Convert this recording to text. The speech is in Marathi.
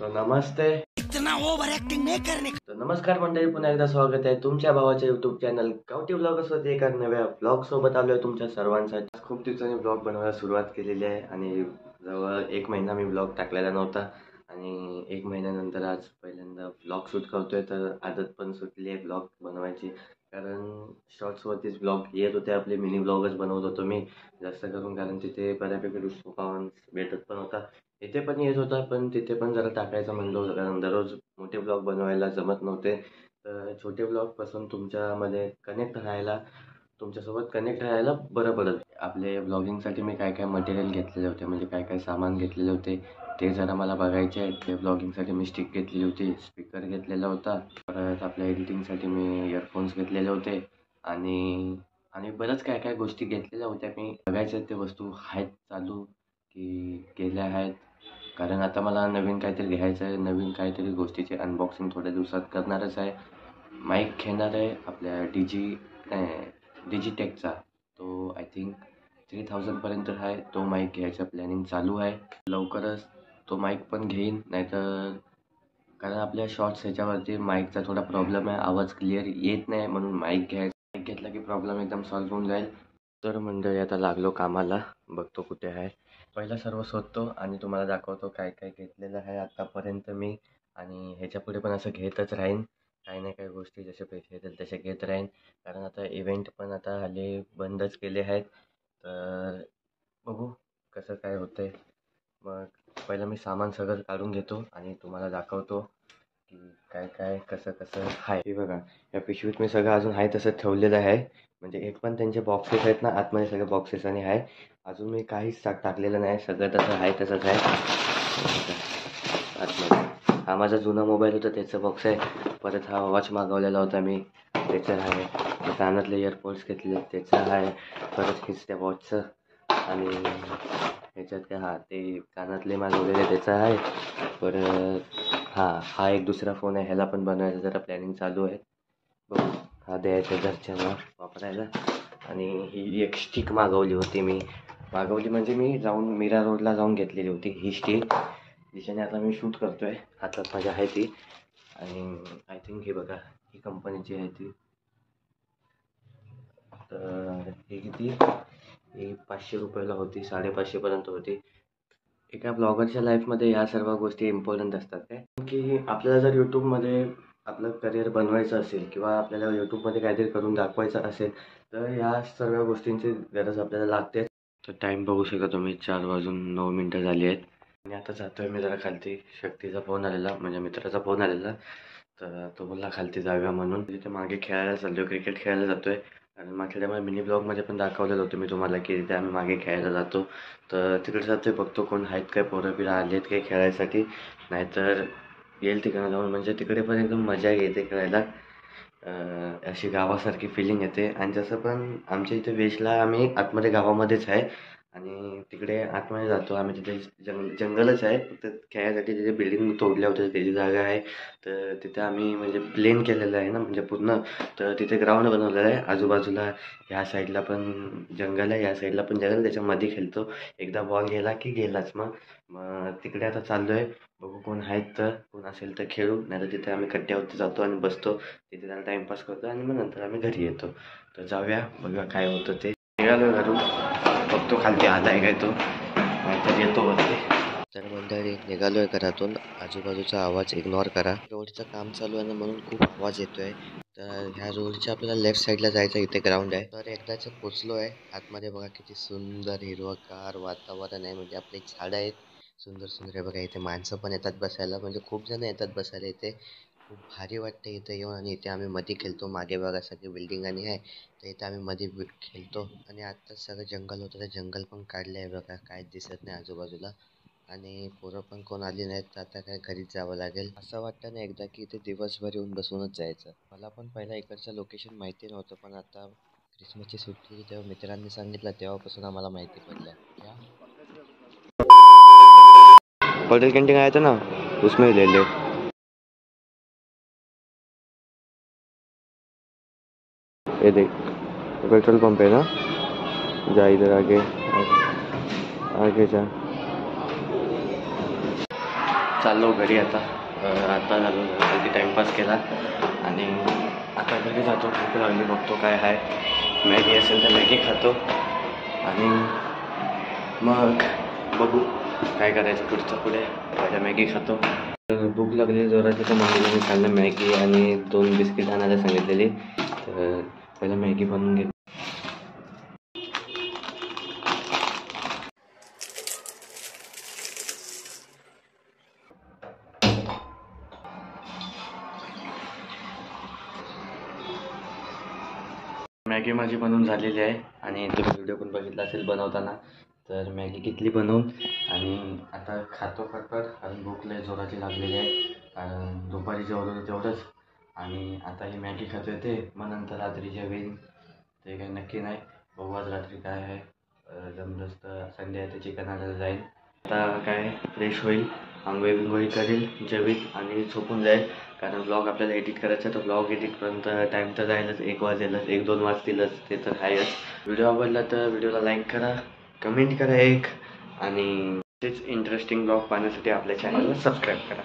तर नमस्ते. इतना ओव्हर ऍक्टिंग नाही करणे. तर नमस्कार मंडळी, पुन्हा एकदा स्वागत आहे तुमच्या भावाच्या युट्यूब चॅनल गावठी ब्लॉगर्स वरती एका नव्या ब्लॉग सोबत आलोय तुमच्या सर्वांसाठी. खूप दिवसांनी ब्लॉग बनवायला सुरुवात केलेली आहे आणि जवळ 1 महिना मी ब्लॉग टाकलेला नव्हता आणि 1 महिन्यानंतर आज पहिल्यांदा ब्लॉग शूट करतोय. तर आदत पण सुटली आहे ब्लॉग बनवायची, कारण शॉर्ट्सवरतीच ब्लॉग येत होते. आपले मिनी ब्लॉगच बनवत होतो मी जास्त करून, कारण तिथे बऱ्यापैकी रिस्पॉन्स भेटत पण होता. इथे पण येत होता, पण तिथे पण जरा टाकायचं म्हणलं होतं, कारण दररोज मोठे ब्लॉग बनवायला जमत नव्हते. तर छोटे ब्लॉगपासून तुमच्यामध्ये तुमच्यासोबत कनेक्ट राहायला बरं पडेल. आपले ब्लॉगिंगसाठी मी काय काय मटेरियल घेतलेले होते, म्हणजे काय काय सामान घेतलेले होते ते जरा मला बघायचे आहे. ते ब्लॉगिंगसाठी मी स्टिक घेतली होती, स्पीकर घेतलेला होता, परत आपल्या एडिटिंगसाठी मी इयरफोन्स घेतलेले होते आणि आणि बरंच काय काय गोष्टी घेतलेल्या होत्या. मी बघायच्या ते वस्तू आहेत चालू की गेल्या आहेत, कारण आता मला नवीन काहीतरी घ्यायचं आहे. नवीन काहीतरी गोष्टीची अनबॉक्सिंग थोड्या दिवसात करणारच आहे. माईक घेणार आहे आपल्या डिजिटेकचा. तो आय थिंक 3000पर्यंत आहे. तो माईक घ्यायचं प्लॅनिंग चालू आहे. लवकरच तो माईक पण घेईन, नाहीतर कारण आपल्या शॉर्ट्स ह्याच्यावरती माईकचा थोडा प्रॉब्लेम आहे, आवाज क्लिअर येत नाही, म्हणून माईक घेतला की प्रॉब्लेम एकदम सॉल्व्ह होऊन जाईल. तर मंडळी आता लागलो कामाला, बघतो कुठे आहे. पहिला सर्व शोधतो आणि तुम्हाला दाखवतो काय काय घेतलेलं आहे आत्तापर्यंत मी, आणि ह्याच्यापुढे पण असं घेतच राहीन. काही ना काही गोष्टी जसे पैसे येतील तसे घेत राहीन, कारण आता इव्हेंट पण आता हल्ली बंदच केले आहेत. तर बघू कसं काय होतंय. मग पहिलं मी सामान सगळं काढून घेतो आणि तुम्हाला दाखवतो की काय काय कसं कसं आहे. हे बघा, या पिशवीत मी सगळं अजून आहे तसं ठेवलेलं आहे, म्हणजे एक पण त्यांचे बॉक्सेस आहेत ना, आतमध्ये सगळे बॉक्सेस आणि आहे. अजून मी काहीच टाकलेलं नाही, सगळं तसं आहे तसंच आहे आतमध्ये. हा माझा जुना मोबाईल होता त्याचं बॉक्स आहे. परत हा वॉच मागवलेला होता मी, त्याचं आहे. कानातले इयरपोड्स घेतले त्याचं आहे. परत हेच त्या वॉचचं, आणि ह्याच्यात काय ते कानातले मागवलेले त्याचं आहे. परत हा एक दुसरा फोन आहे, ह्याला पण बनवायचं जरा प्लॅनिंग चालू आहे. बघू, हा द्यायचा घरच्यांना वापरायला. आणि ही एक स्टिक मागवली म्हणजे मी जाऊन मीरा रोडला जाऊन घेतलेली होती ही स्टिक, जिच्याने आता मी शूट करतो आहे. हातात माझ्या आहे ती, आणि आय थिंक हे बघा ही कंपनीची आहे ती. तर हे किती, ही 500 रुपयाला होती, 550पर्यंत होती. एका ब्लॉगरच्या लाईफमध्ये ह्या सर्व गोष्टी इम्पॉर्टंट असतात काय, की आपल्याला जर यूट्यूबमध्ये आपलं करिअर बनवायचं असेल किंवा आपल्याला यूट्यूबमध्ये काहीतरी करून दाखवायचं असेल, तर ह्या सर्व गोष्टींची गरज आपल्याला लागते. तर टाईम बघू शकता तुम्ही, 4:09 झाली आहेत आणि आता जातो आहे मी जरा खालती. शक्तीचा फोन आलेला, म्हणजे मित्राचा फोन आलेला, तर तो बोलला खालती जाऊया म्हणून. तिथे मागे खेळायला चाललो, क्रिकेट खेळायला जातो आहे. आणि मागच्या टायमाला मिनी ब्लॉगमध्ये पण दाखवलेलं होतं मी तुम्हाला की तिथे आम्ही मागे खेळायला जातो. तर तिकडे जातो आहे, बघतो कोण आहेत काय, पोरं बिरं आले आहेत काय खेळायसाठी, नाहीतर येईल तिकडे जाऊन. म्हणजे तिकडे पण एकदम मजा येते खेळायला, अशी गावासारखी फिलिंग येते. आणि जसं पण आमच्या इथे वेशला आम्ही आतमध्ये गावामध्येच आहे आणि तिकडे आतमध्ये जातो आम्ही. तिथे जंगलच आहे, फक्त खेळायसाठी तिथे बिल्डिंग तोडल्या होत्या त्याची जागा आहे. तर तिथे आम्ही म्हणजे प्लेन केलेलं आहे ना, म्हणजे पूर्ण. तर तिथे ग्राउंड बनवलेलं आहे, आजूबाजूला ह्या साईडला पण जंगल आहे, या साईडला पण जंगल, त्याच्यामध्ये खेळतो. एकदा बॉल गेला की गेलाच. मग तिकडे आता चाललो आहे, बघू कोण आहेत, तर कोण असेल तर खेळू, नाहीतर तिथे आम्ही कट्ट्यावरती जातो आणि बसतो तिथे, त्याला टाईमपास करतो आणि मग नंतर आम्ही घरी येतो. तर जाऊया, बघूया काय होतं ते. निघालो घरून, बघतो खालती आलाय काय तो, नाहीतर येतो वरती. तर मंडळी निघालो आहे घरातून. आजूबाजूचा आवाज इग्नोर करा, रोडचं काम चालू आहे ना, म्हणून खूप आवाज येतोय. तर ह्या रोडच्या आपल्याला लेफ्ट साईडला जायचं, इथे ग्राउंड आहे. तर एकदाच पोचलो आहे आतमध्ये. बघा किती सुंदर हिरवंगार वातावरण आहे, म्हणजे आपली झाडं आहेत सुंदर सुंदर आहे. बघा इथे माणसं पण येतात बसायला, म्हणजे खूप जण येतात बसायला इथे. खूप भारी वाटतं इथे येऊन. आणि इथे आम्ही मध्ये खेळतो, मागे बघा सगळी बिल्डिंग आणि आहे, तर इथे आम्ही मध्ये खेळतो. आणि आत्ताच सगळं जंगल होतं, तर जंगल पण काढलं आहे बघा, काहीच दिसत नाही आजूबाजूला. आणि पोरं पण कोण आली नाहीत, तर आता काय घरीच जावं लागेल. असं वाटतं ना एकदा की इथे दिवसभर येऊन बसूनच जायचं. मला पण पहिला इकडचं लोकेशन माहिती नव्हतं, पण आता क्रिसमसची सुट्टी तेव्हा मित्रांनी सांगितलं, तेव्हापासून आम्हाला माहिती पडलं. पटेल कैंटीन आया था ना, उसमें ले ले. ये देख, पेट्रोल पंप है ना, जा इधर आगे आगे, आगे जा. चाललो घरी आता. आता झालो की टाईमपास केला आणि आता घरी जातो. भूक लागली, बघतो काय आहे. मॅगी असेल तर मॅगी खातो आणि मग बघू काय करायचं पुढचं पुढे. पहिला मॅगी खातो. भूक लागली जोराची तर मम्मीला मी खाल्लं मॅगी आणि 2 बिस्किट आणायला सांगितलेली. तर पहिला मॅगी बनवून घेतो. मॅगी माझी बनवून झालेली आहे आणि तुम्ही व्हिडिओ पण बघितला असेल बनवताना. तर मॅगी घेतली बनवून आणि आता खातो पटपट, कारण भूक लय जोराची लागलेली आहे. कारण दुपारी जेवलं तेवढंच आणि आता ही मॅगी खातो आहे ते. मग नंतर रात्री जेवेन ते काही नक्की नाही. बघू आज रात्री काय आहे. जमलंच तर संडे आहे तर चिकन आणायला जाईल. आता काय फ्रेश होईल, आंघोळी बिंघोळी करेल, जेवील आणि झोपून जाईल. कारण ब्लॉग आपल्याला एडिट करायचा तर ब्लॉग एडिटपर्यंत टाईम तर जाईलच. 1 वाजेलच, 1-2 वाजतीलच, ते तर आहेच. व्हिडिओ आवडला तर व्हिडिओला लाईक करा, कमेंट करा एक आणि तेच इंटरेस्टिंग ब्लॉग पाहण्यासाठी आपल्या चॅनलला सबस्क्राईब करा.